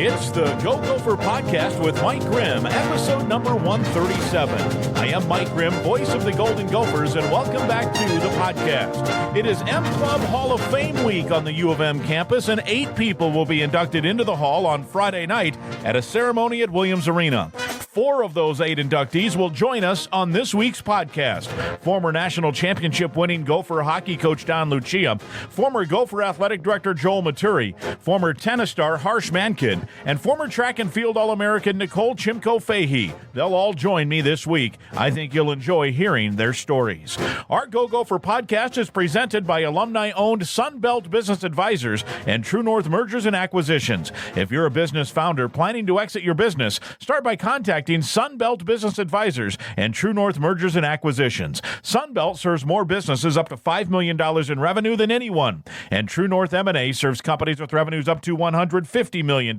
It's the Go Gopher Podcast with Mike Grimm, episode number 137. I am Mike Grimm, voice of the Golden Gophers, and welcome back to the podcast. It is M Club Hall of Fame week on the U of M campus, and 8 people will be inducted into the hall on Friday night at a ceremony at Williams Arena. 4 of those 8 inductees will join us on this week's podcast. Former national championship winning Gopher hockey coach Don Lucia, former Gopher athletic director Joel Maturi, former tennis star Harsh Mankad, and former track and field All-American Nicole Chimko-Fahey. They'll all join me this week. I think you'll enjoy hearing their stories. Our Go Gopher Podcast is presented by alumni-owned Sunbelt Business Advisors and True North Mergers and Acquisitions. If you're a business founder planning to exit your business, start by contacting Sunbelt Business Advisors and True North Mergers and Acquisitions. Sunbelt serves more businesses up to $5 million in revenue than anyone, and True North M&A serves companies with revenues up to $150 million.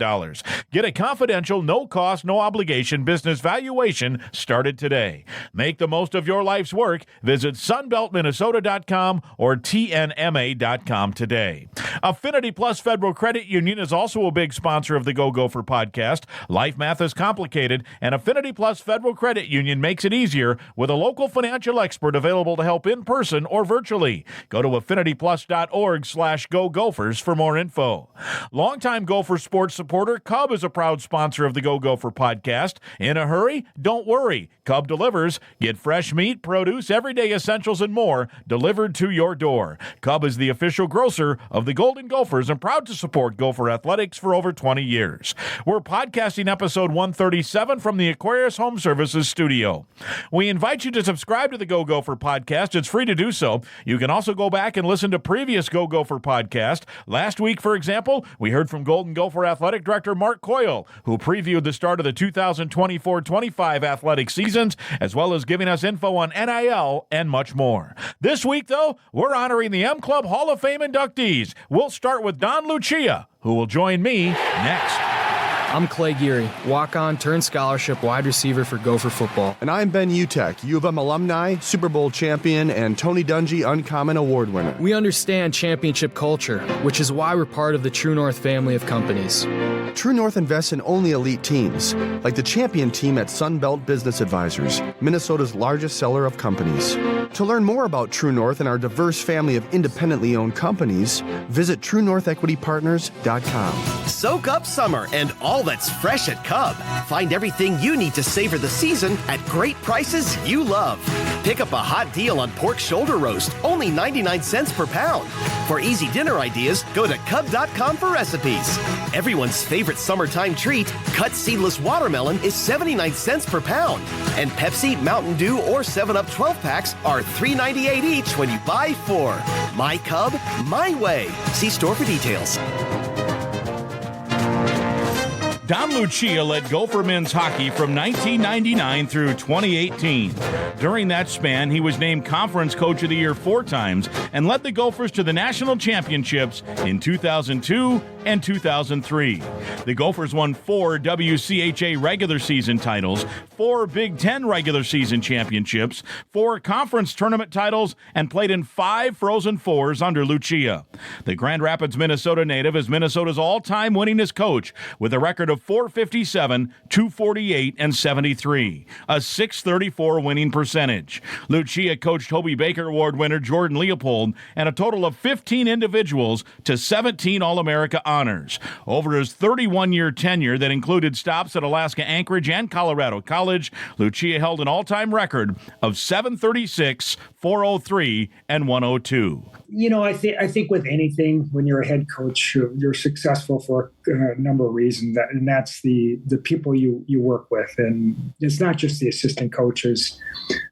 Get a confidential, no-cost, no-obligation business valuation started today. Make the most of your life's work. Visit sunbeltminnesota.com or tnma.com today. Affinity Plus Federal Credit Union is also a big sponsor of the Go Gopher Podcast. Life math is complicated, and Affinity Plus Federal Credit Union makes it easier with a local financial expert available to help in person or virtually. Go to affinityplus.org/Go Gophers for more info. Longtime Gopher sports supporter Cub is a proud sponsor of the Go Gopher Podcast. In a hurry? Don't worry. Cub delivers. Get fresh meat, produce, everyday essentials, and more delivered to your door. Cub is the official grocer of the Golden Gophers and proud to support Gopher athletics for over 20 years. We're podcasting episode 137 from the Aquarius Home Services studio. We invite you to subscribe to the Go Gopher Podcast. It's free to do so. You can also go back and listen to previous Go Gopher Podcast. Last week, for example, we heard from Golden Gopher Athletic Director Mark Coyle, who previewed the start of the 2024-25 athletic seasons, as well as giving us info on NIL and much more. This week, though, we're honoring the M Club Hall of Fame inductees. We'll start with Don Lucia, who will join me next. I'm Clay Geary, walk-on turned scholarship wide receiver for Gopher football. And I'm Ben Utek, U of M alumni, Super Bowl champion, and Tony Dungy Uncommon Award winner. We understand championship culture, which is why we're part of the True North family of companies. True North invests in only elite teams, like the champion team at Sunbelt Business Advisors, Minnesota's largest seller of companies. To learn more about True North and our diverse family of independently owned companies, visit TrueNorthEquityPartners.com. Soak up summer and all that's fresh at Cub. Find everything you need to savor the season at great prices you love. Pick up a hot deal on pork shoulder roast, only 99 cents per pound. For easy dinner ideas, go to Cub.com for recipes. Everyone's favorite summertime treat, cut seedless watermelon, is 79 cents per pound. And Pepsi, Mountain Dew, or 7-Up 12-packs are $3.98 each when you buy 4. My Cub, my way. See store for details. Don Lucia led Gopher men's hockey from 1999 through 2018. During that span, he was named Conference Coach of the Year 4 times and led the Gophers to the national championships in 2002 and 2003. The Gophers won 4 WCHA regular season titles, 4 Big Ten regular season championships, 4 conference tournament titles, and played in 5 Frozen Fours under Lucia. The Grand Rapids, Minnesota native is Minnesota's all-time winningest coach with a record of .457, .248, and .73, a .634 winning percentage. Lucia coached Hobie Baker Award winner Jordan Leopold and a total of 15 individuals to 17 All-America honors. Over his 31-year tenure that included stops at Alaska Anchorage and Colorado College, Lucia held an all-time record of .736, .403, and .102. You know, I think with anything, when you're a head coach, you're successful for a number of reasons, and that's the people you work with. And it's not just the assistant coaches.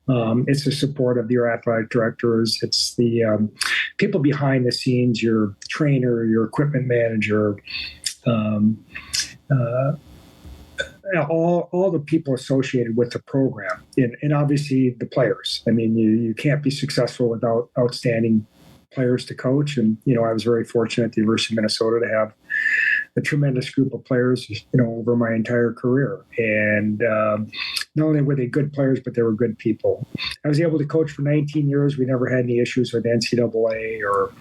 It's the support of your athletic directors. It's the people behind the scenes, your trainer, your equipment manager, all the people associated with the program, and obviously the players. I mean, you can't be successful without outstanding players to coach. And, you know, I was very fortunate at the University of Minnesota to have a tremendous group of players, you know, over my entire career. And not only were they good players, but they were good people. I was able to coach for 19 years. We never had any issues with NCAA or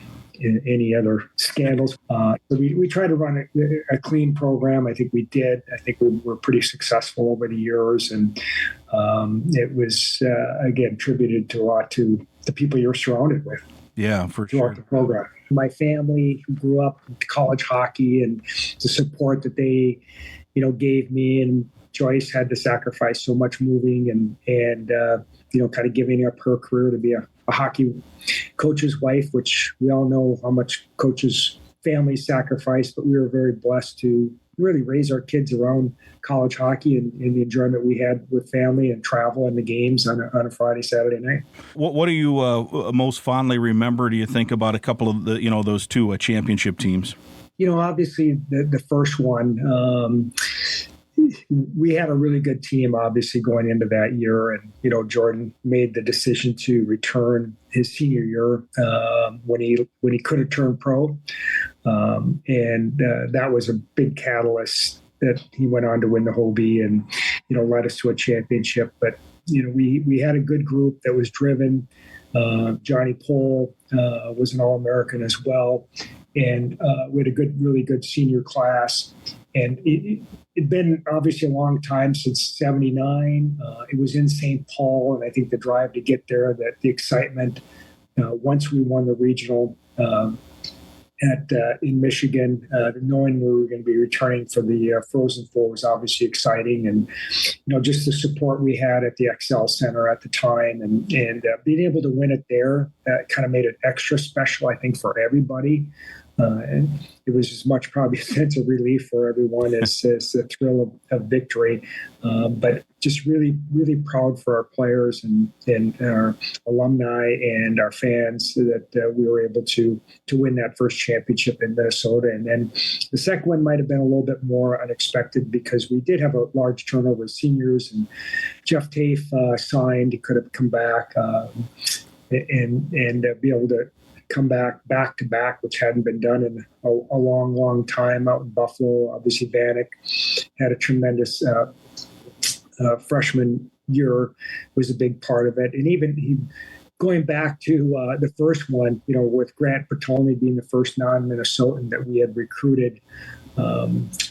any other scandals. So we try to run a clean program. I think we did. I think we were pretty successful over the years, and it was again attributed to a lot to the people you're surrounded with. Yeah, for throughout the program. My family who grew up in college hockey, and the support that they, gave me, and Joyce had to sacrifice so much moving and kind of giving up her career to be a hockey coach's wife, which we all know how much coaches' families sacrifice, but we were very blessed to really raise our kids around college hockey and the enjoyment we had with family and travel and the games on a Friday, Saturday night. What do you most fondly remember, do you think, about a couple of the, those two championship teams? Obviously the first one, we had a really good team, obviously, going into that year. And, Jordan made the decision to return his senior year when he could have turned pro. And that was a big catalyst that he went on to win the Hobie and, led us to a championship. But, we had a good group that was driven. Johnny Pohl was an All-American as well. And we had a really good senior class. And it'd been obviously a long time since '79. It was in St. Paul, and I think the drive to get there, that the excitement, once we won the regional in Michigan, knowing we were going to be returning for the Frozen Four was obviously exciting. And, just the support we had at the XL Center at the time and being able to win it there kind of made it extra special, I think, for everybody. And it was as much probably a sense of relief for everyone as the thrill of victory. But just really, really proud for our players and our alumni and our fans that we were able to win that first championship in Minnesota. And then the second one might have been a little bit more unexpected because we did have a large turnover of seniors, and Jeff Tafe signed. He could have come back and be able to come back to back, which hadn't been done in a long time out in Buffalo. Obviously, Vanek had a tremendous freshman year, was a big part of it. And even going back to the first one, with Grant Bertolini being the first non-Minnesotan that we had recruited,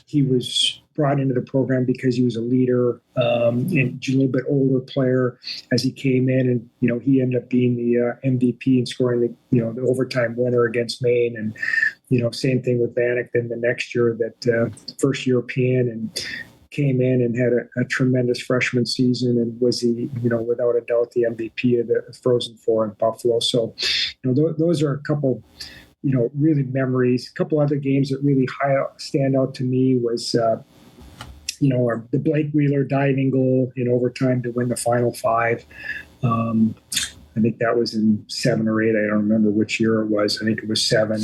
he was brought into the program because he was a leader and a little bit older player as he came in, and he ended up being the MVP and scoring the overtime winner against Maine. And same thing with Vanek. Then the next year, that first European, and came in and had a tremendous freshman season and was without a doubt the MVP of the Frozen Four in Buffalo. So those are a couple really memories. A couple other games that really stand out to me was the Blake Wheeler diving goal in overtime to win the Final Five. I think that was in 7 or 8. I don't remember which year it was. I think it was 7.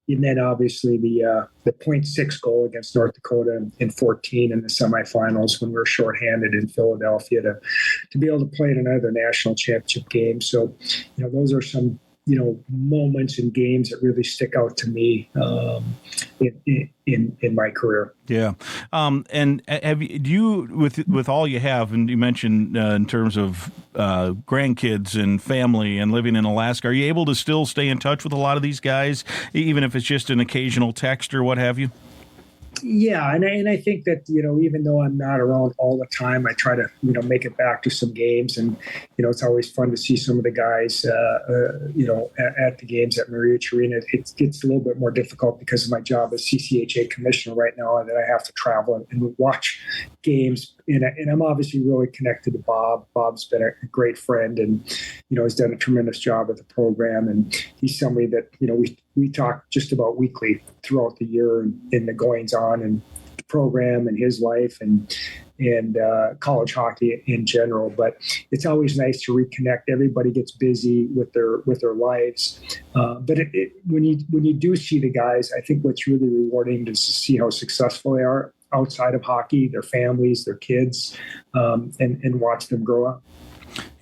And then obviously the .6 goal against North Dakota in 14 in the semifinals when we were shorthanded in Philadelphia to be able to play in another national championship game. So, those are some moments and games that really stick out to me in my career. Yeah. And do you, with all you have, and you mentioned in terms of grandkids and family and living in Alaska, are you able to still stay in touch with a lot of these guys, even if it's just an occasional text or what have you? Yeah, and I think that even though I'm not around all the time, I try to make it back to some games, and it's always fun to see some of the guys at the games at Mariucci Arena. It gets a little bit more difficult because of my job as CCHA commissioner right now, and that I have to travel and watch games. And I'm obviously really connected to Bob. Bob's been a great friend, and has done a tremendous job at the program. And he's somebody that we talk just about weekly throughout the year and the goings on and the program and his life and college hockey in general. But it's always nice to reconnect. Everybody gets busy with their lives, but when you do see the guys, I think what's really rewarding is to see how successful they are outside of hockey, their families, their kids, and watch them grow up.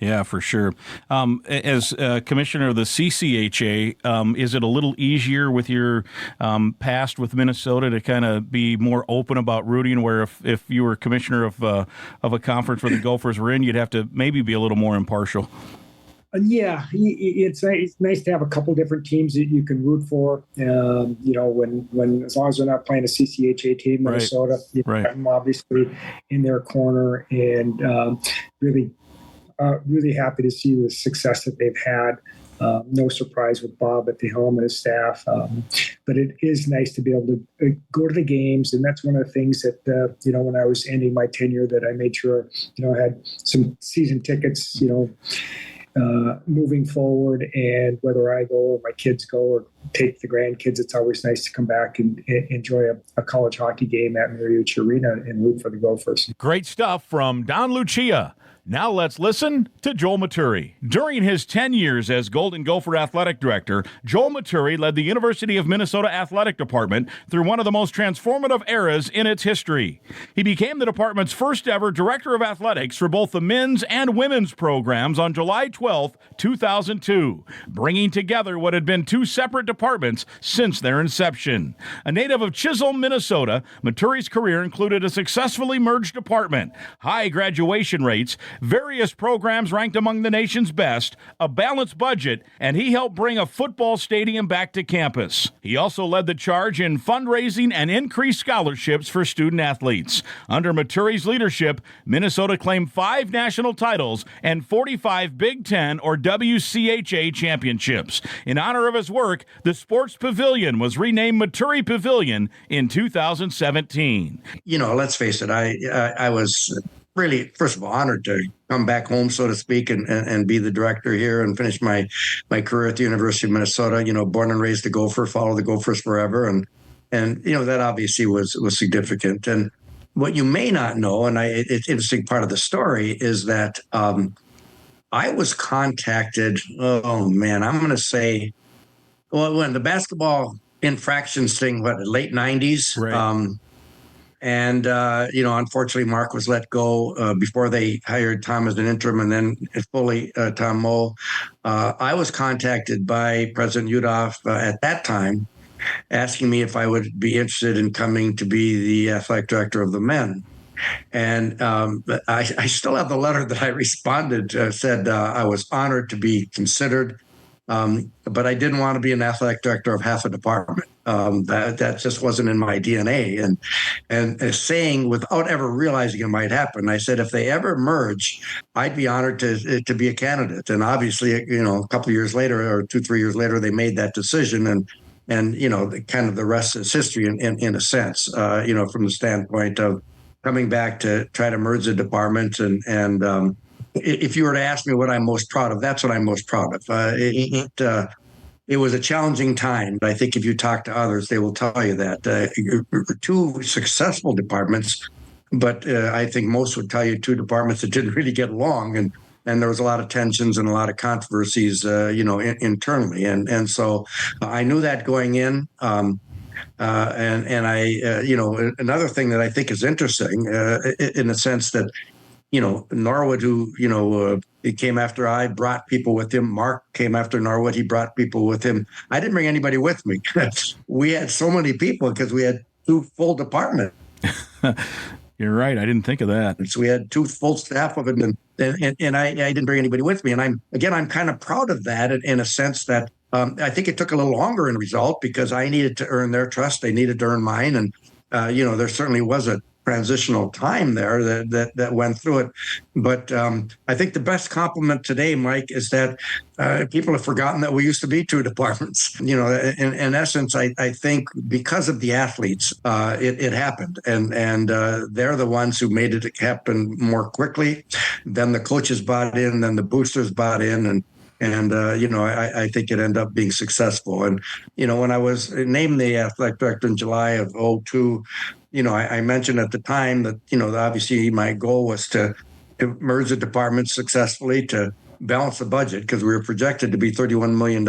Yeah, for sure. As commissioner of the CCHA, is it a little easier with your past with Minnesota to kind of be more open about rooting, where if you were commissioner of a conference where the Gophers were in, you'd have to maybe be a little more impartial? Yeah, it's nice to have a couple different teams that you can root for. When as long as they're not playing a CCHA team, Minnesota, Right. I'm obviously in their corner, and really happy to see the success that they've had. No surprise with Bob at the helm and his staff, but it is nice to be able to go to the games, and that's one of the things that when I was ending my tenure, that I made sure I had some season tickets, moving forward, and whether I go or my kids go or take the grandkids, it's always nice to come back and enjoy a college hockey game at Maturi Arena and root for the Gophers. Great stuff from Don Lucia. Now let's listen to Joel Maturi. During his 10 years as Golden Gopher Athletic Director, Joel Maturi led the University of Minnesota Athletic Department through one of the most transformative eras in its history. He became the department's first ever Director of Athletics for both the men's and women's programs on July 12, 2002, bringing together what had been two separate departments since their inception. A native of Chisholm, Minnesota, Maturi's career included a successfully merged department, high graduation rates, various programs ranked among the nation's best, a balanced budget, and he helped bring a football stadium back to campus. He also led the charge in fundraising and increased scholarships for student athletes. Under Maturi's leadership, Minnesota claimed 5 national titles and 45 Big Ten or WCHA championships. In honor of his work, the Sports Pavilion was renamed Maturi Pavilion in 2017. Let's face it, I was really, first of all, honored to come back home, so to speak, and be the director here and finish my career at the University of Minnesota. Born and raised a Gopher, follow the Gophers forever, and that obviously was significant. And what you may not know, and it's an interesting part of the story, is that I was contacted. Oh man, I'm going to say, when the basketball infractions thing, late '90s. Right. Unfortunately, Mark was let go before they hired Tom as an interim, and then fully Tom Moe. I was contacted by President Udhoff at that time, asking me if I would be interested in coming to be the athletic director of the men. And I still have the letter that I responded, said I was honored to be considered. But I didn't want to be an athletic director of half a department. That just wasn't in my DNA. And saying, without ever realizing it might happen, I said, if they ever merge, I'd be honored to be a candidate. And obviously, a couple of years later, or 2-3 years later, they made that decision. And kind of the rest is history in a sense, from the standpoint of coming back to try to merge the departments and if you were to ask me what I'm most proud of, that's what I'm most proud of. It was a challenging time, but I think if you talk to others, they will tell you that. 2 successful departments, but I think most would tell you 2 departments that didn't really get along, and there was a lot of tensions and a lot of controversies, internally, and so I knew that going in. And I, another thing that I think is interesting, in the sense that, Norwood, who, he came after I, brought people with him. Mark came after Norwood. He brought people with him. I didn't bring anybody with me. We had so many people because we had 2 full departments. You're right. I didn't think of that. So we had 2 full staff of it, and I didn't bring anybody with me. And I'm kind of proud of that in a sense that I think it took a little longer in result because I needed to earn their trust. They needed to earn mine. And, there certainly was a transitional time there that went through it. But I think the best compliment today, Mike, is that people have forgotten that we used to be 2 departments. In essence, I think because of the athletes, it happened. And they're the ones who made it happen more quickly. Then the coaches bought in, then the boosters bought in, and I think it ended up being successful. And, when I was named the athletic director in July of 2002, I mentioned at the time that, obviously my goal was to merge the department successfully, to balance the budget, because we were projected to be $31 million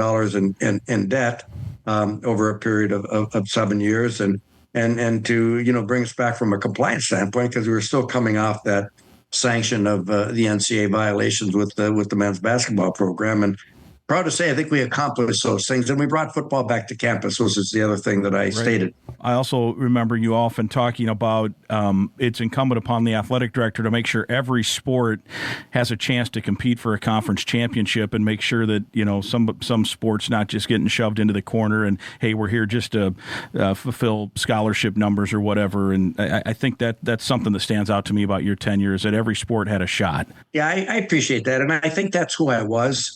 in debt over a period of 7 years, and to, bring us back from a compliance standpoint, because we were still coming off that sanction of the NCAA violations with the men's basketball program. And proud to say, I think we accomplished those things, and we brought football back to campus, which is the other thing that I stated. I also remember you often talking about it's incumbent upon the athletic director to make sure every sport has a chance to compete for a conference championship, and make sure that, you know, some sports not just getting shoved into the corner and, hey, we're here just to fulfill scholarship numbers or whatever. And I think that's something that stands out to me about your tenure, is that every sport had a shot. Yeah, I appreciate that. And I think that's who I was.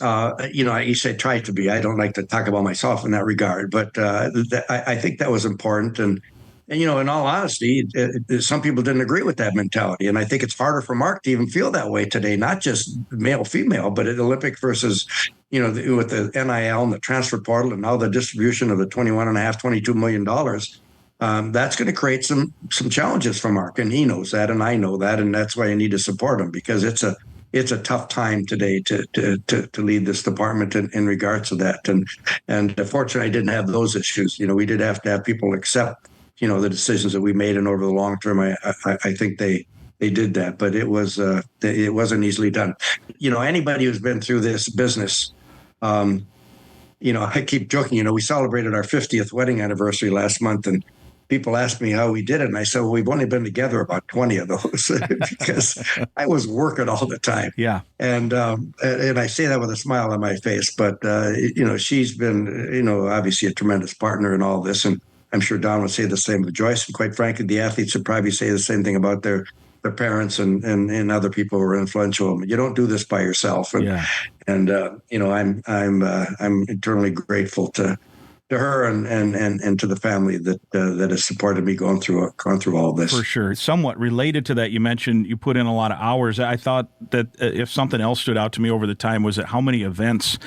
You know, I said try to be. I don't like to talk about myself in that regard, but I think that was important. And, you know, in all honesty, some people didn't agree with that mentality. And I think it's harder for Mark to even feel that way today, not just male, female, but at Olympic versus, you know, with the NIL and the transfer portal and now the distribution of the $21.5, $22 million. That's going to create some challenges for Mark, and he knows that, and I know that, and that's why I need to support him, because it's a tough time today to lead this department in regards to that. And fortunately, I didn't have those issues. You know, we did have to have people accept, you know, the decisions that we made, and over the long term, I think they did that, but it wasn't easily done. You know, anybody who's been through this business. You know, I keep joking. You know, we celebrated our 50th wedding anniversary last month, and people asked me how we did it. And I said, well, we've only been together about 20 of those because I was working all the time. Yeah. And I say that with a smile on my face. But, you know, she's been, you know, obviously a tremendous partner in all this. And I'm sure Don would say the same with Joyce. And quite frankly, the athletes would probably say the same thing about their parents and other people who are influential. You don't do this by yourself. And you know, I'm eternally grateful to her and to the family that has supported me gone through all this. For sure. Somewhat related to that, you mentioned you put in a lot of hours. I thought that if something else stood out to me over the time was that how many events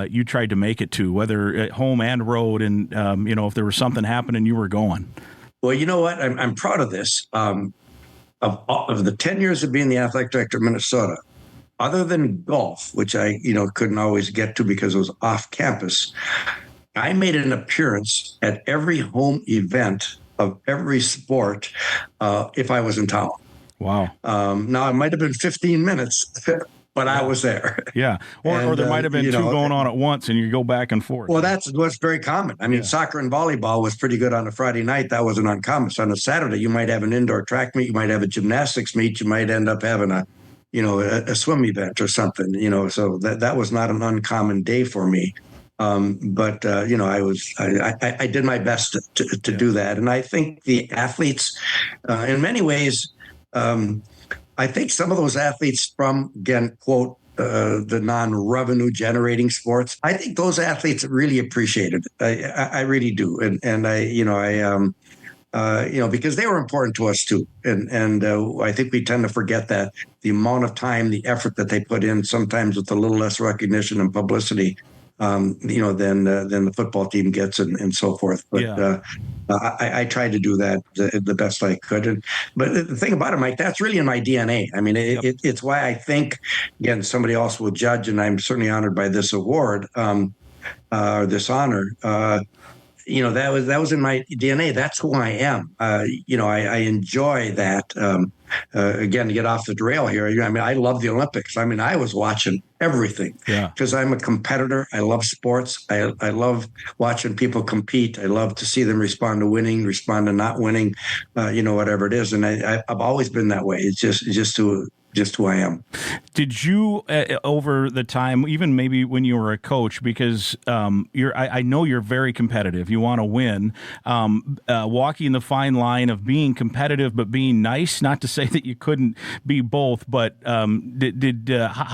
you tried to make it to, whether at home and road, and you know, if there was something happening, you were going. Well, you know what? I'm proud of this. Of the 10 years of being the athletic director of Minnesota, other than golf, which I, you know, couldn't always get to because it was off campus, I made an appearance at every home event of every sport if I was in town. Wow. Now, it might have been 15 minutes, but I was there. Yeah. Or there might have been two going on at once, and you go back and forth. Well, that's what's very common. I mean, soccer and volleyball was pretty good on a Friday night. That wasn't uncommon. So on a Saturday, you might have an indoor track meet. You might have a gymnastics meet. You might end up having a swim event or something, you know, so that was not an uncommon day for me. But you know, I did my best to do that. And I think the athletes, in many ways, I think some of those athletes from, again, quote, the non-revenue generating sports, I think those athletes really appreciated it. I really do. And I, you know, because they were important to us too. And I think we tend to forget that the amount of time, the effort that they put in, sometimes with a little less recognition and publicity, you know, than the football team gets and so forth. But I tried to do that the best I could. But the thing about it, Mike, that's really in my DNA. I mean, it's why I think, again, somebody else will judge, and I'm certainly honored by this award, this honor. You know, that was in my DNA. That's who I am. You know, I enjoy that. Again, to get off the rail here, I mean, I love the Olympics. I mean, I was watching everything because I'm a competitor. I love sports. I love watching people compete. I love to see them respond to winning, respond to not winning, you know, whatever it is. And I've always been that way. It's just who I am. Did you, over the time, even maybe when you were a coach, because I know you're very competitive, you want to win, walking the fine line of being competitive but being nice, not to say that you couldn't be both, but how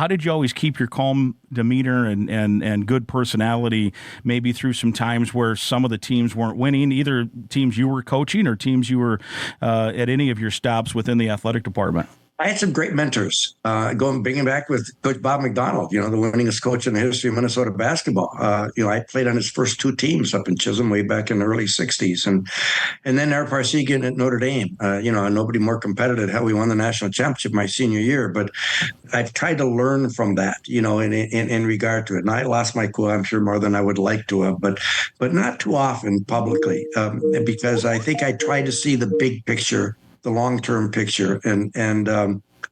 did you always keep your calm demeanor and good personality, maybe through some times where some of the teams weren't winning, either teams you were coaching or teams you were at any of your stops within the athletic department? I had some great mentors. Bringing back with Coach Bob McDonald, you know, the winningest coach in the history of Minnesota basketball. You know, I played on his first two teams up in Chisholm way back in the early '60s, and then Art Parsegian at Notre Dame. You know, nobody more competitive. Hell, we won the national championship my senior year. But I've tried to learn from that, you know, in regard to it. And I lost my cool, I'm sure, more than I would like to have, but not too often publicly, because I think I try to see the big picture, the long-term picture. And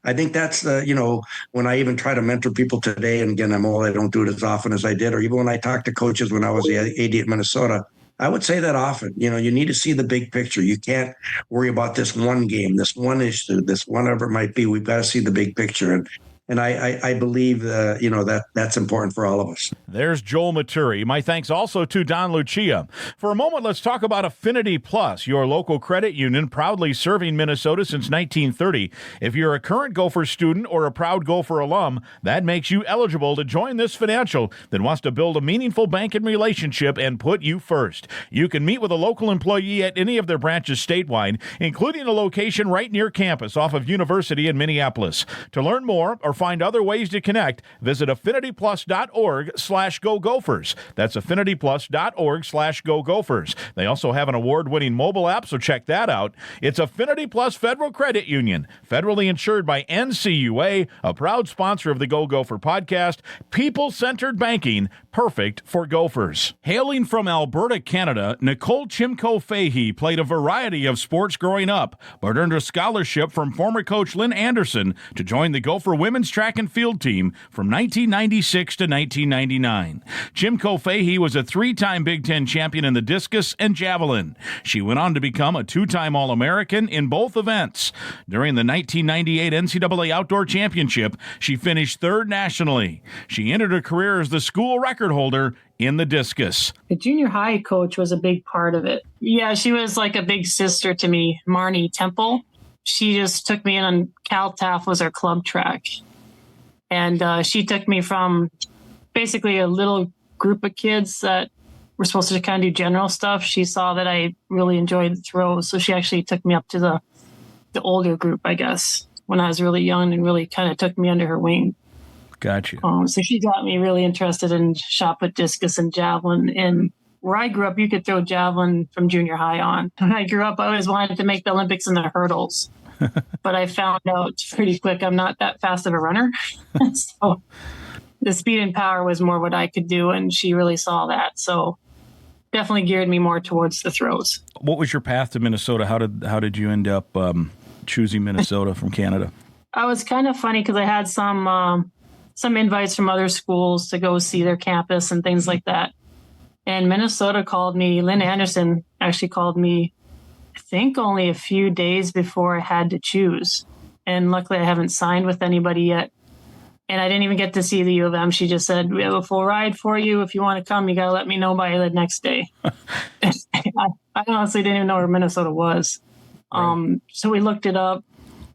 I think that's, you know, when I even try to mentor people today, and again, I'm old, I don't do it as often as I did, or even when I talk to coaches when I was the AD at Minnesota, I would say that often. You need to see the big picture. You can't worry about this one game, this one issue, this whatever it might be. We've got to see the big picture. And I believe, that's important for all of us. There's Joel Maturi. My thanks also to Don Lucia. For a moment, let's talk about Affinity Plus, your local credit union proudly serving Minnesota since 1930. If you're a current Gopher student or a proud Gopher alum, that makes you eligible to join this financial that wants to build a meaningful banking relationship and put you first. You can meet with a local employee at any of their branches statewide, including a location right near campus off of University in Minneapolis. To learn more or find other ways to connect, visit affinityplus.org/Go Gophers. That's affinityplus.org/Go Gophers. They also have an award-winning mobile app, so check that out. It's Affinity Plus Federal Credit Union, federally insured by NCUA, a proud sponsor of the Go Gopher podcast. People-centered banking, perfect for Gophers. Hailing from Alberta, Canada, Nicole Chimko-Fahey played a variety of sports growing up, but earned a scholarship from former coach Lynn Anderson to join the Gopher women's track and field team from 1996 to 1999. Chimko-Fahey was a three-time Big Ten champion in the discus and javelin. She went on to become a two-time All-American in both events. During the 1998 NCAA Outdoor Championship, she finished third nationally. She ended her career as the school record holder in the discus. The junior high coach was a big part of it. Yeah, she was like a big sister to me, Marnie Temple. She just took me in on CalTAF was our club track. And she took me from basically a little group of kids that were supposed to kind of do general stuff. She saw that I really enjoyed the throws. So she actually took me up to the older group, I guess, when I was really young, and really kind of took me under her wing. Gotcha. So she got me really interested in shot put, discus, and javelin. And where I grew up, you could throw javelin from junior high on. When I grew up, I always wanted to make the Olympics in the hurdles. But I found out pretty quick I'm not that fast of a runner. So the speed and power was more what I could do, and she really saw that. So definitely geared me more towards the throws. What was your path to Minnesota? How did you end up choosing Minnesota from Canada? I was kind of funny because I had some invites from other schools to go see their campus and things like that. And Minnesota called me. Lynn Anderson actually called me, I think only a few days before I had to choose. And luckily I haven't signed with anybody yet. And I didn't even get to see the U of M. She just said, we have a full ride for you. If you want to come, you got to let me know by the next day. I honestly didn't even know where Minnesota was. Right. So we looked it up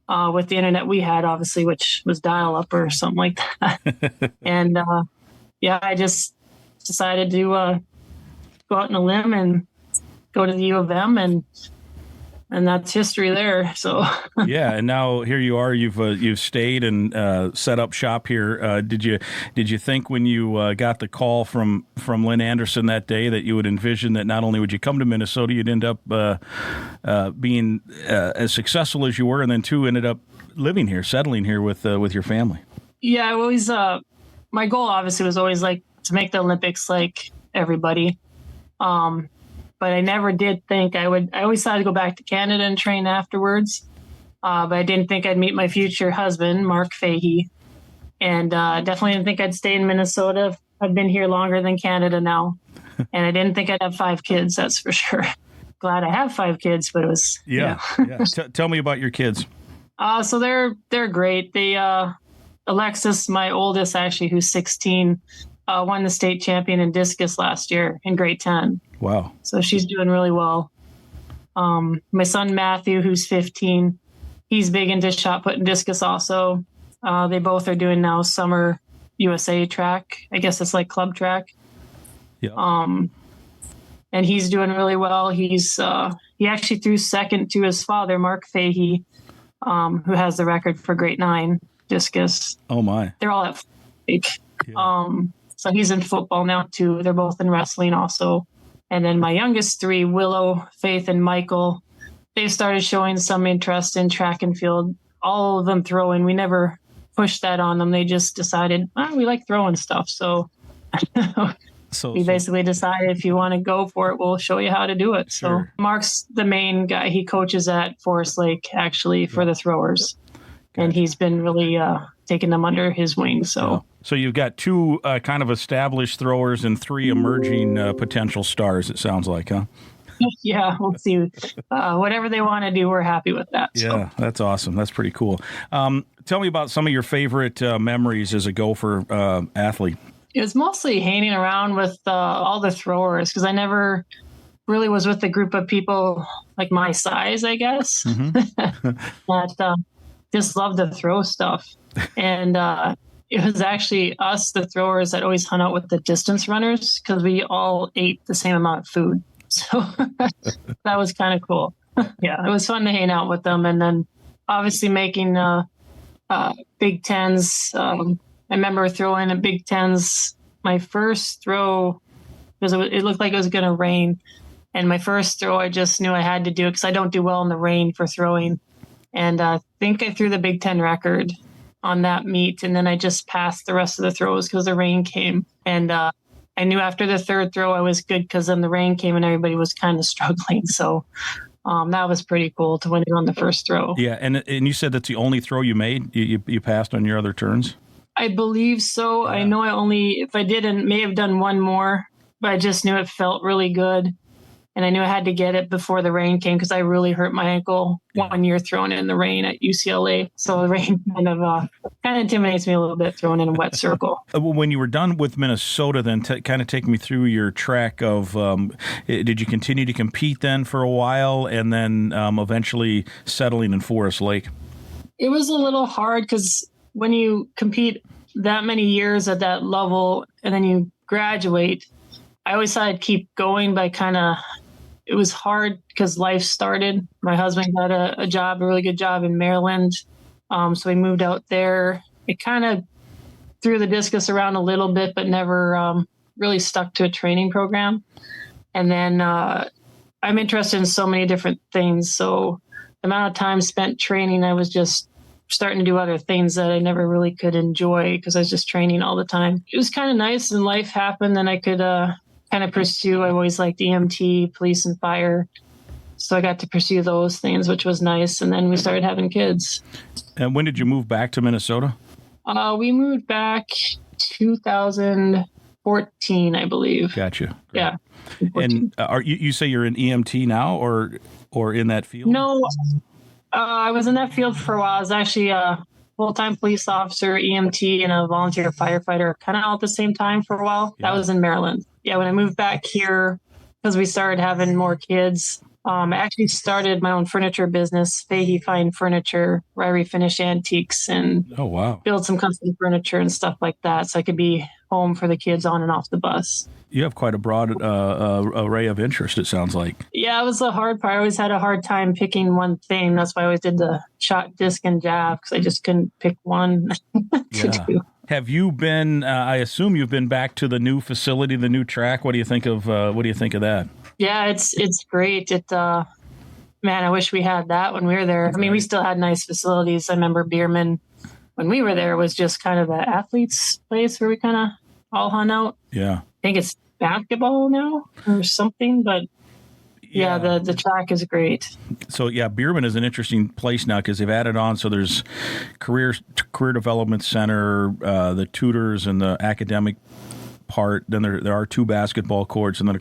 with the internet we had, obviously, which was dial-up or something like that. And I just decided to go out on a limb and go to the U of M, and that's history there. So yeah, and now here you are. You've stayed and set up shop here. Did you think when you got the call from Lynn Anderson that day that you would envision that not only would you come to Minnesota, you'd end up being as successful as you were, and then too ended up living here, settling here with your family? Yeah, I always my goal obviously was always like to make the Olympics like everybody. But I never did think I always thought I'd go back to Canada and train afterwards. But I didn't think I'd meet my future husband, Mark Fahey. And definitely didn't think I'd stay in Minnesota. I've been here longer than Canada now. And I didn't think I'd have 5 kids, that's for sure. Glad I have 5 kids, but it was... Yeah. Tell me about your kids. So they're great. They Alexis, my oldest, actually, who's 16, won the state champion in discus last year in grade 10. Wow. So she's doing really well. My son, Matthew, who's 15, he's big into shot put and discus also. They both are doing now summer USA track. I guess it's like club track. Yeah. And he's doing really well. He actually threw second to his father, Mark Fahey, who has the record for grade 9 discus. Oh my. They're all at yeah. So he's in football now too. They're both in wrestling also. And then my youngest 3, Willow, Faith, and Michael, they've started showing some interest in track and field. All of them throwing. We never pushed that on them. They just decided, we like throwing stuff. So we basically decided if you want to go for it, we'll show you how to do it. Sure. So Mark's the main guy. He coaches at Forest Lake, actually, for the throwers. Gotcha. And he's been really taking them under his wing. So So you've got two kind of established throwers and three emerging potential stars, it sounds like, huh? Yeah, we'll see. Whatever they want to do, we're happy with that. Yeah, that's awesome. That's pretty cool. Tell me about some of your favorite memories as a Gopher athlete. It was mostly hanging around with all the throwers because I never really was with a group of people like my size, I guess, that just love to throw stuff. And it was actually us, the throwers, that always hung out with the distance runners because we all ate the same amount of food. So that was kind of cool. Yeah, it was fun to hang out with them. And then obviously making Big Tens. I remember throwing a Big Tens. My first throw, because it looked like it was going to rain. And my first throw, I just knew I had to do it because I don't do well in the rain for throwing. And I think I threw the Big Ten record on that meet. And then I just passed the rest of the throws because the rain came. And I knew after the third throw I was good because then the rain came and everybody was kind of struggling. So that was pretty cool to win it on the first throw. Yeah, and you said that's the only throw you made? You passed on your other turns? I believe so. Yeah. I know if I didn't, may have done one more, but I just knew it felt really good. And I knew I had to get it before the rain came because I really hurt my ankle one year throwing it in the rain at UCLA. So the rain kind of intimidates me a little bit throwing in a wet circle. When you were done with Minnesota, then kind of take me through your track of, did you continue to compete then for a while and then eventually settling in Forest Lake? It was a little hard because when you compete that many years at that level and then you graduate, I always thought I'd keep going, but it was hard because life started. My husband got a job, a really good job in Maryland. So we moved out there. It kind of threw the discus around a little bit, but never really stuck to a training program. And then I'm interested in so many different things. So the amount of time spent training, I was just starting to do other things that I never really could enjoy because I was just training all the time. It was kind of nice and life happened and I could kind of pursue. I always liked EMT, police and fire. So I got to pursue those things, which was nice. And then we started having kids. And when did you move back to Minnesota? We moved back 2014, I believe. Gotcha. Great. Yeah. And you say you're an EMT now or in that field? No, I was in that field for a while. I was actually a full-time police officer, EMT, and a volunteer firefighter kind of all at the same time for a while. Yeah. That was in Maryland. Yeah, when I moved back here, because we started having more kids, I actually started my own furniture business, Fahey Fine Furniture, where I refinish antiques and build some custom furniture and stuff like that so I could be home for the kids on and off the bus. You have quite a broad array of interest, it sounds like. Yeah, it was the hard part. I always had a hard time picking one thing. That's why I always did the shot, disc, and jab, because I just couldn't pick one to do. Have you been, I assume you've been back to the new facility, the new track. What do you think of that? Yeah, it's great. Man, I wish we had that when we were there. I mean, we still had nice facilities. I remember Bierman, when we were there, was just kind of the athletes' place where we kind of all hung out. Yeah. I think it's basketball now or something, but yeah, the track is great. So yeah, Bierman is an interesting place now because they've added on. So there's career development center, the tutors and the academic part. Then there are two basketball courts, and then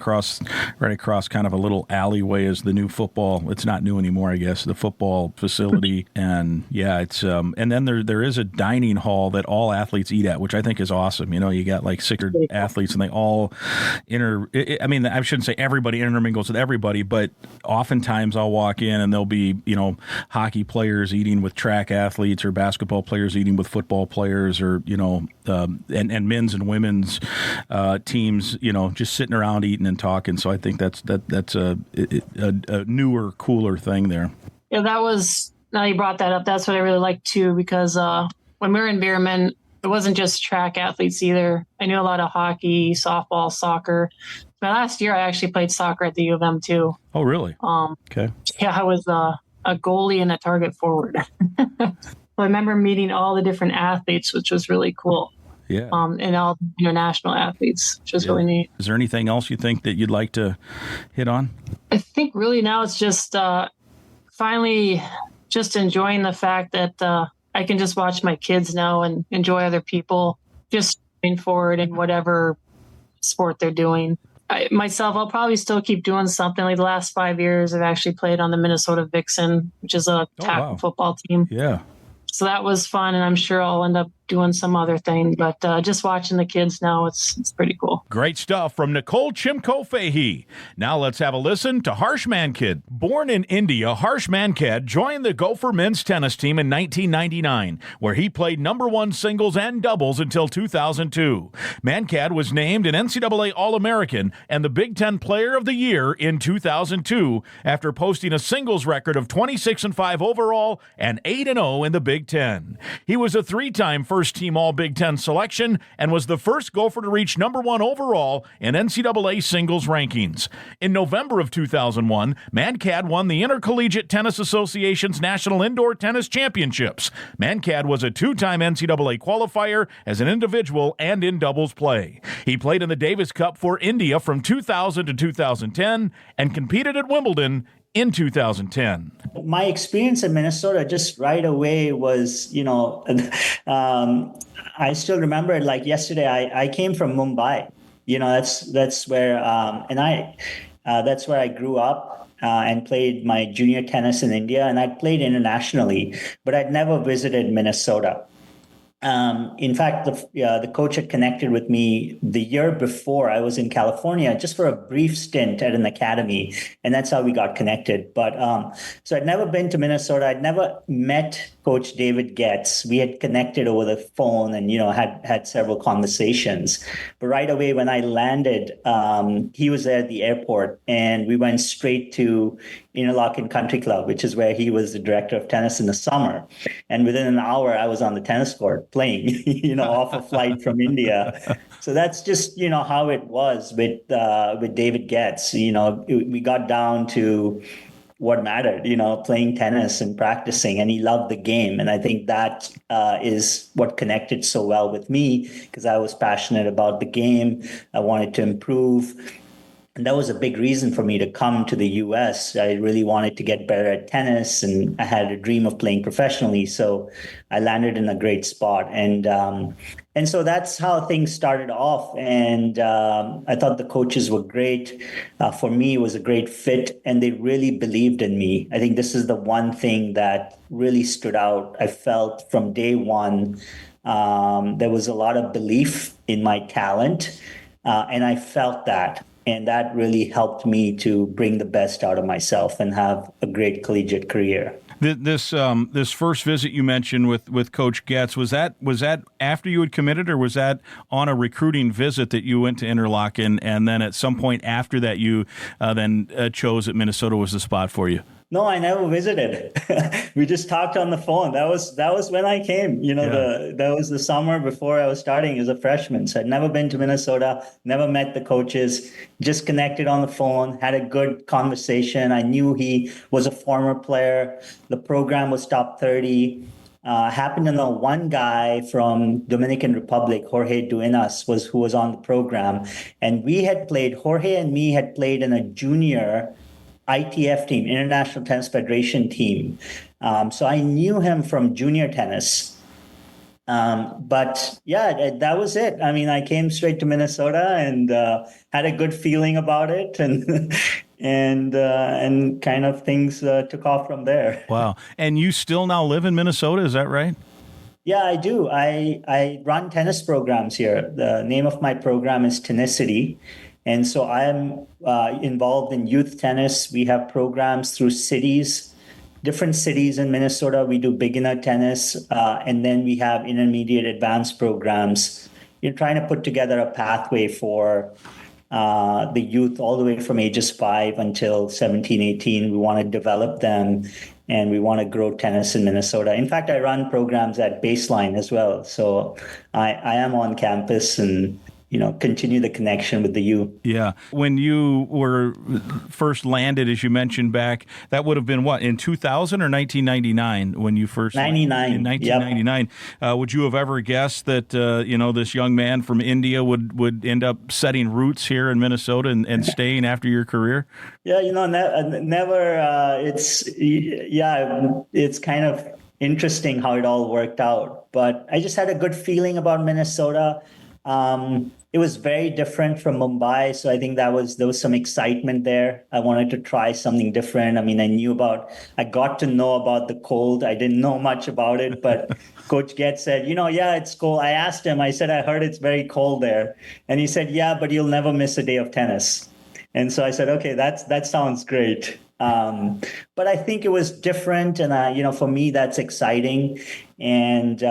right across kind of a little alleyway is the new football. It's not new anymore, I guess. The football facility, and yeah, it's and then there is a dining hall that all athletes eat at, which I think is awesome. You know, you got like 600 athletes, and they all I mean, I shouldn't say everybody intermingles with everybody, but oftentimes I'll walk in and there'll be hockey players eating with track athletes, or basketball players eating with football players, or and men's and women's teams, just sitting around eating and talking. So I think that's a newer, cooler thing there. Yeah, now you brought that up. That's what I really like too, because when we were in Bierman, it wasn't just track athletes either. I knew a lot of hockey, softball, soccer. My last year, I actually played soccer at the U of M too. Oh, really? Okay. Yeah, I was a goalie and a target forward. So I remember meeting all the different athletes, which was really cool. Yeah. And all international athletes, which is really neat. Is there anything else you think that you'd like to hit on? I think really now it's just finally just enjoying the fact that I can just watch my kids now and enjoy other people. just moving forward in whatever sport they're doing. I'll probably still keep doing something. Like the last 5 years, I've actually played on the Minnesota Vixen, which is a tackle football team. Yeah. So that was fun, and I'm sure I'll end up doing some other thing. But just watching the kids now, it's pretty cool. Great stuff from Nicole Chimko-Fahey. Now let's have a listen to Harsh Mankad. Born in India, Harsh Mankad joined the Gopher men's tennis team in 1999, where he played number one singles and doubles until 2002. Mankad was named an NCAA All-American and the Big Ten Player of the Year in 2002 after posting a singles record of 26-5 overall and 8-0 in the Big Ten. He was a three-time first-team All-Big Ten selection and was the first Gopher to reach number one overall in NCAA singles rankings. In November of 2001, Mankad won the Intercollegiate Tennis Association's National Indoor Tennis Championships. Mankad was a two-time NCAA qualifier as an individual and in doubles play. He played in the Davis Cup for India from 2000 to 2010 and competed at Wimbledon in 2010. My experience in Minnesota just right away was, I still remember it like yesterday. I came from Mumbai. That's where that's where I grew up and played my junior tennis in India, and I'd played internationally, but I'd never visited Minnesota. In fact, the coach had connected with me the year before. I was in California just for a brief stint at an academy, and that's how we got connected. But so I'd never been to Minnesota. I'd never met Coach David Getz. We had connected over the phone and, had several conversations. But right away when I landed, he was there at the airport, and we went straight to Interlochen Country Club, which is where he was the director of tennis in the summer. And within an hour, I was on the tennis court playing, off a flight from India. So that's just, how it was with David Getz. We got down to what mattered, playing tennis and practicing, and he loved the game. And I think that is what connected so well with me, because I was passionate about the game. I wanted to improve. And that was a big reason for me to come to the U.S. I really wanted to get better at tennis, and I had a dream of playing professionally. So I landed in a great spot. And so that's how things started off. And I thought the coaches were great. For me, it was a great fit, and they really believed in me. I think this is the one thing that really stood out. I felt from day one, there was a lot of belief in my talent, and I felt that. And that really helped me to bring the best out of myself and have a great collegiate career. This first visit you mentioned with Coach Getz, was that after you had committed, or was that on a recruiting visit that you went to Interlochen, and then at some point after that you then chose that Minnesota was the spot for you? No, I never visited. We just talked on the phone. That was when I came. That was the summer before I was starting as a freshman. So I'd never been to Minnesota, never met the coaches, just connected on the phone, had a good conversation. I knew he was a former player. The program was top 30. Happened to know one guy from Dominican Republic, Jorge Duenas, who was on the program. And Jorge and me had played in a junior ITF team, International Tennis Federation team. So I knew him from junior tennis. But yeah, that was it. I mean, I came straight to Minnesota and had a good feeling about it, and kind of things took off from there. Wow. And you still now live in Minnesota, is that right? Yeah, I do. I run tennis programs here. The name of my program is Tennicity. And so I am involved in youth tennis. We have programs through different cities in Minnesota. We do beginner tennis, and then we have intermediate advanced programs. You're trying to put together a pathway for the youth all the way from ages 5 until 17, 18. We want to develop them, and we want to grow tennis in Minnesota. In fact, I run programs at Baseline as well. So I am on campus and continue the connection with the youth. Yeah. When you were first landed, as you mentioned back, that would have been what, in 2000 or 1999 when you first? 99. In 1999. Yep. Would you have ever guessed that, this young man from India would end up setting roots here in Minnesota and staying after your career? Yeah, never. It's kind of interesting how it all worked out. But I just had a good feeling about Minnesota. It was very different from Mumbai, so I think there was some excitement there. I wanted to try something different. I mean, I got to know about the cold. I didn't know much about it, but Coach Getz said, yeah, it's cold. I asked him, I said, I heard it's very cold there. And he said, yeah, but you'll never miss a day of tennis. And so I said, okay, that sounds great. But I think it was different. And, for me, that's exciting. And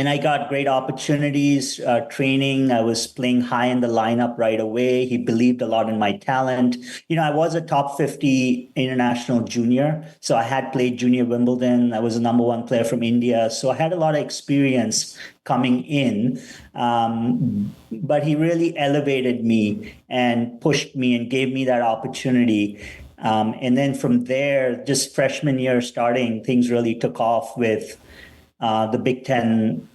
I got great opportunities, training. I was playing high in the lineup right away. He believed a lot in my talent. I was a top 50 international junior. So I had played junior Wimbledon. I was a number one player from India. So I had a lot of experience coming in. But he really elevated me and pushed me and gave me that opportunity. And then from there, just freshman year starting, things really took off with the Big Ten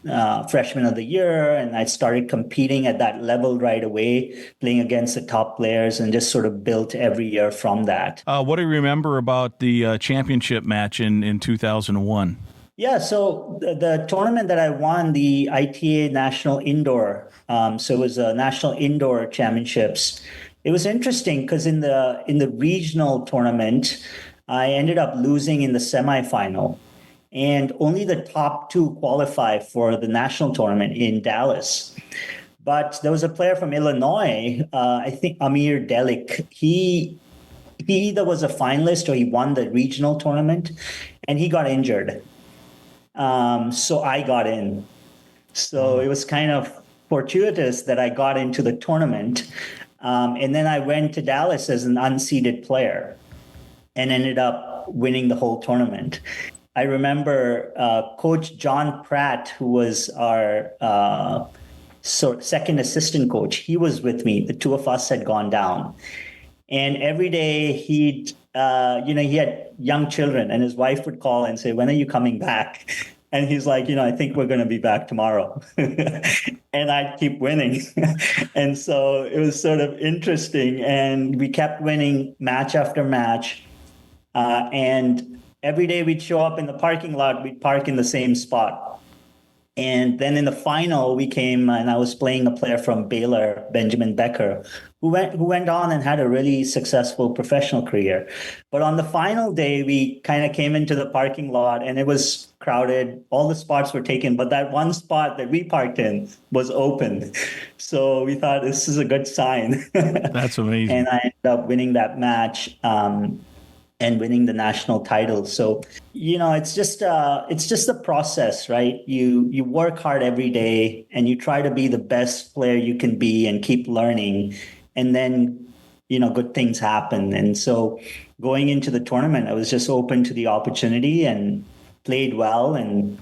Freshman of the Year, and I started competing at that level right away, playing against the top players, and just sort of built every year from that. What do you remember about the championship match in 2001? Yeah, so the tournament that I won, the ITA National Indoor, so it was a National Indoor Championships. It was interesting because in the regional tournament, I ended up losing in the semifinal. And only the top two qualify for the national tournament in Dallas. But there was a player from Illinois, I think Amir Delik. He either was a finalist or he won the regional tournament, and he got injured. So I got in. So it was kind of fortuitous that I got into the tournament. And then I went to Dallas as an unseeded player and ended up winning the whole tournament. I remember Coach John Pratt, who was our second assistant coach. He was with me. The two of us had gone down. And every day he had young children, and his wife would call and say, when are you coming back? And he's like, I think we're going to be back tomorrow. And I'd keep winning. And so it was sort of interesting. And we kept winning match after match. And every day we'd show up in the parking lot, we'd park in the same spot. And then in the final, we came and I was playing a player from Baylor, Benjamin Becker, who went on and had a really successful professional career. But on the final day, we kind of came into the parking lot and it was crowded. All the spots were taken, but that one spot that we parked in was open. So we thought this is a good sign. That's amazing. And I ended up winning that match. And winning the national title. So, it's just a process, right? You work hard every day and you try to be the best player you can be and keep learning. And then, good things happen. And so going into the tournament, I was just open to the opportunity and played well and,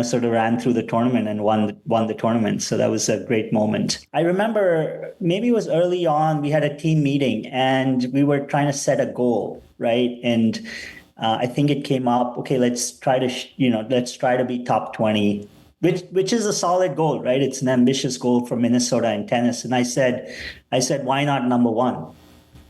sort of ran through the tournament and won the tournament. So that was a great moment. I remember maybe it was early on, we had a team meeting and we were trying to set a goal, right? And I think it came up, okay, let's try to be top 20, which is a solid goal, right? It's an ambitious goal for Minnesota in tennis. And I said, why not number one?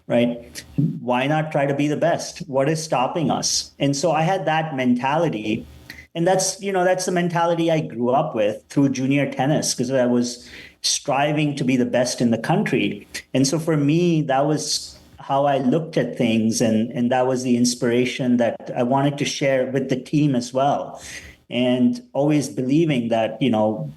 Right? Why not try to be the best? What is stopping us? And so I had that mentality. And that's the mentality I grew up with through junior tennis because I was striving to be the best in the country. And so for me, that was how I looked at things. And that was the inspiration that I wanted to share with the team as well. And always believing that,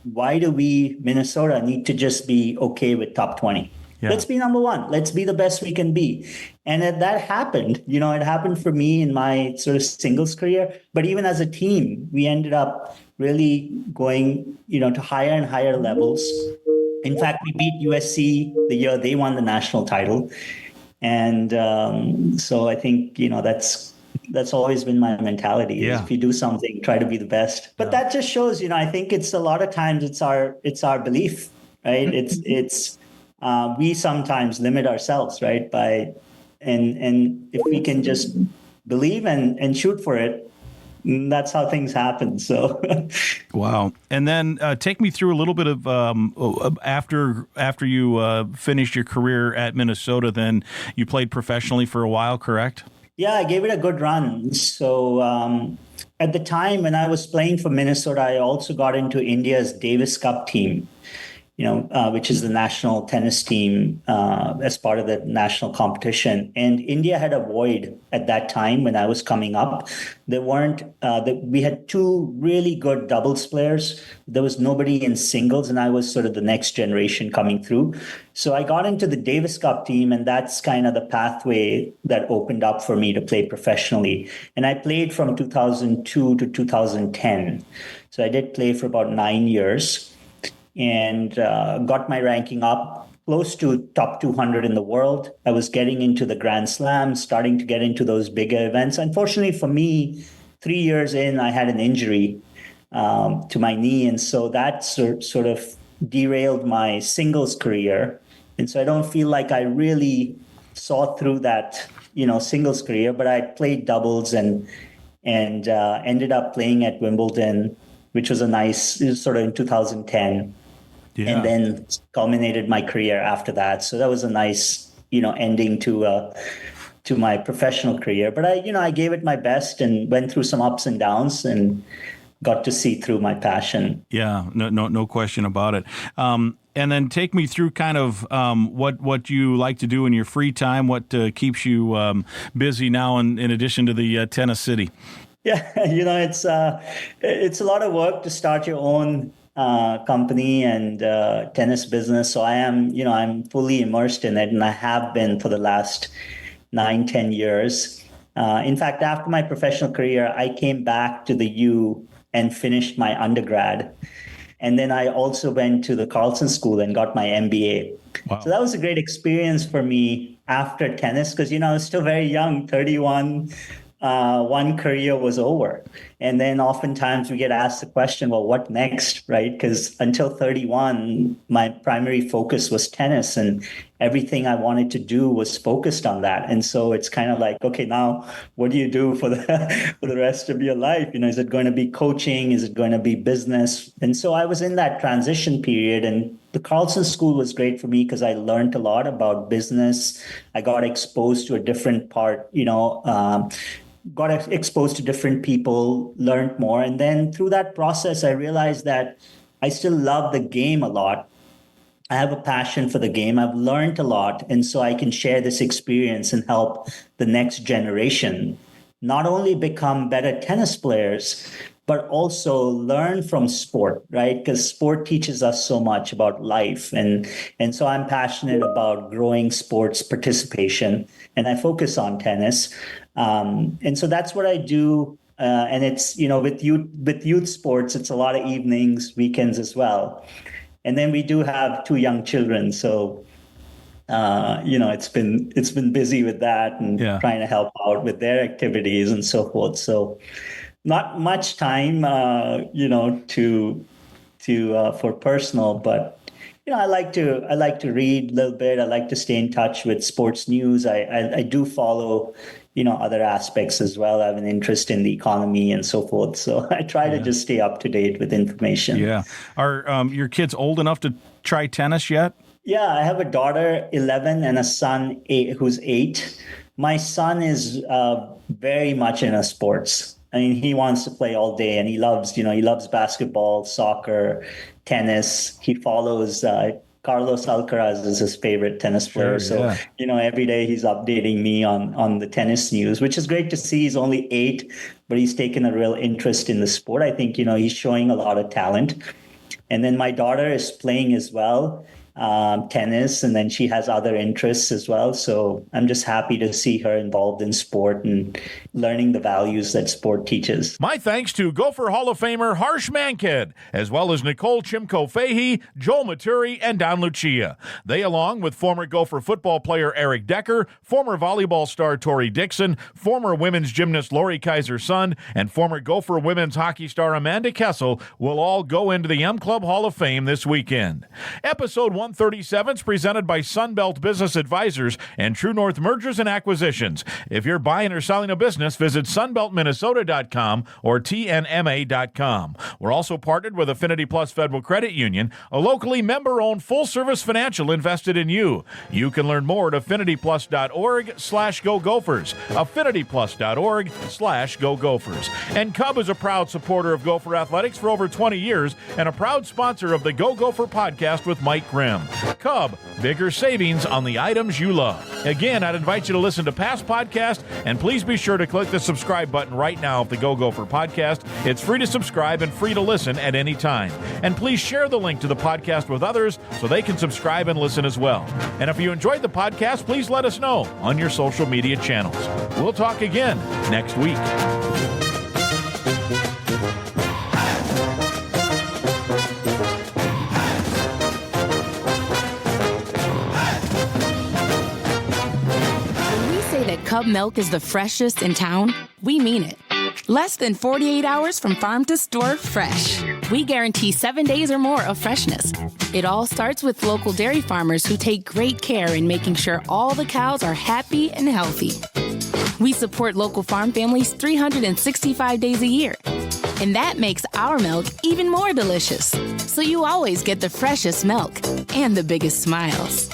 why do we, Minnesota, need to just be okay with top 20? Yeah. Let's be number one. Let's be the best we can be. And that happened. It happened for me in my sort of singles career. But even as a team, we ended up really going, to higher and higher levels. In fact, we beat USC the year they won the national title. And so I think, that's always been my mentality. Yeah. If you do something, try to be the best. But that just shows, I think it's a lot of times it's our belief, right? It's we sometimes limit ourselves, right? And if we can just believe and shoot for it, that's how things happen. So, wow. And then take me through a little bit of after you finished your career at Minnesota. Then you played professionally for a while, correct? Yeah, I gave it a good run. So at the time when I was playing for Minnesota, I also got into India's Davis Cup team, which is the national tennis team as part of the national competition. And India had a void at that time when I was coming up. There weren't, we had two really good doubles players. There was nobody in singles, and I was sort of the next generation coming through. So I got into the Davis Cup team, and that's kind of the pathway that opened up for me to play professionally. And I played from 2002 to 2010. So I did play for about 9 years. And got my ranking up close to top 200 in the world. I was getting into the Grand Slams, starting to get into those bigger events. Unfortunately for me, 3 years in, I had an injury to my knee. And so that sort of derailed my singles career. And so I don't feel like I really saw through that, singles career, but I played doubles and ended up playing at Wimbledon, which was sort of in 2010. Yeah. And then culminated my career after that. So that was a nice, ending to my professional career. But I gave it my best and went through some ups and downs and got to see through my passion. Yeah, no question about it. And then take me through kind of what you like to do in your free time, what keeps you busy now in addition to the Tennis City. Yeah, it's a lot of work to start your own company and tennis business. So I'm fully immersed in it, and I have been for the last 9-10 years. In fact, after my professional career, I came back to the U and finished my undergrad. And then I also went to the Carlson School and got my MBA. Wow. So that was a great experience for me after tennis because, I was still very young, 31. One career was over. And then oftentimes we get asked the question, well, what next, right? Because until 31, my primary focus was tennis and everything I wanted to do was focused on that. And so it's kind of like, okay, now what do you do for the rest of your life? Is it going to be coaching? Is it going to be business? And so I was in that transition period, and the Carlson School was great for me because I learned a lot about business. I got exposed to a different part, got exposed to different people, learned more. And then through that process, I realized that I still love the game a lot. I have a passion for the game. I've learned a lot. And so I can share this experience and help the next generation not only become better tennis players, but also learn from sport, right? Because sport teaches us so much about life. And so I'm passionate about growing sports participation, and I focus on tennis. And so that's what I do. And it's, with youth sports, it's a lot of evenings, weekends as well. And then we do have 2 young children. So, it's been busy with that and trying to help out with their activities and so forth. So not much time, for personal, but I like to read a little bit. I like to stay in touch with sports news. I do follow, other aspects as well. I have an interest in the economy and so forth. So I try to just stay up to date with information. Yeah. Are your kids old enough to try tennis yet? Yeah, I have a daughter, 11, and a son who's 8. My son is very much into sports. I mean, he wants to play all day, and he loves basketball, soccer, tennis. He follows Carlos Alcaraz is his favorite tennis player. Sure, so, every day he's updating me on the tennis news, which is great to see. He's only 8, but he's taken a real interest in the sport. I think, he's showing a lot of talent. And then my daughter is playing as well, tennis, and then she has other interests as well. So I'm just happy to see her involved in sport and learning the values that sport teaches. My thanks to Gopher Hall of Famer Harsh Mankad, as well as Nicole Chimko-Fahey, Joel Maturi, and Don Lucia. They, along with former Gopher football player Eric Decker, former volleyball star Tori Dixon, former women's gymnast Lori Kaiser-Sund, and former Gopher women's hockey star Amanda Kessel will all go into the M Club Hall of Fame this weekend. Episode 137 is presented by Sunbelt Business Advisors and True North Mergers and Acquisitions. If you're buying or selling a business, visit sunbeltminnesota.com or tnma.com. We're also partnered with Affinity Plus Federal Credit Union, a locally member-owned full-service financial invested in you. You can learn more at affinityplus.org/Go Gophers. affinityplus.org/Go Gophers. And Cub is a proud supporter of Gopher Athletics for over 20 years and a proud sponsor of the Go Gopher Podcast with Mike Grimm. Cub, bigger savings on the items you love. Again, I'd invite you to listen to past podcasts, and please be sure to click the subscribe button right now of the Go Gopher Podcast. It's free to subscribe and free to listen at any time. And please share the link to the podcast with others so they can subscribe and listen as well. And if you enjoyed the podcast, please let us know on your social media channels. We'll talk again next week. Cub milk is the freshest in town, we mean it. Less than 48 hours from farm to store fresh. We guarantee 7 days or more of freshness. It all starts with local dairy farmers who take great care in making sure all the cows are happy and healthy. We support local farm families 365 days a year. And that makes our milk even more delicious. So you always get the freshest milk and the biggest smiles.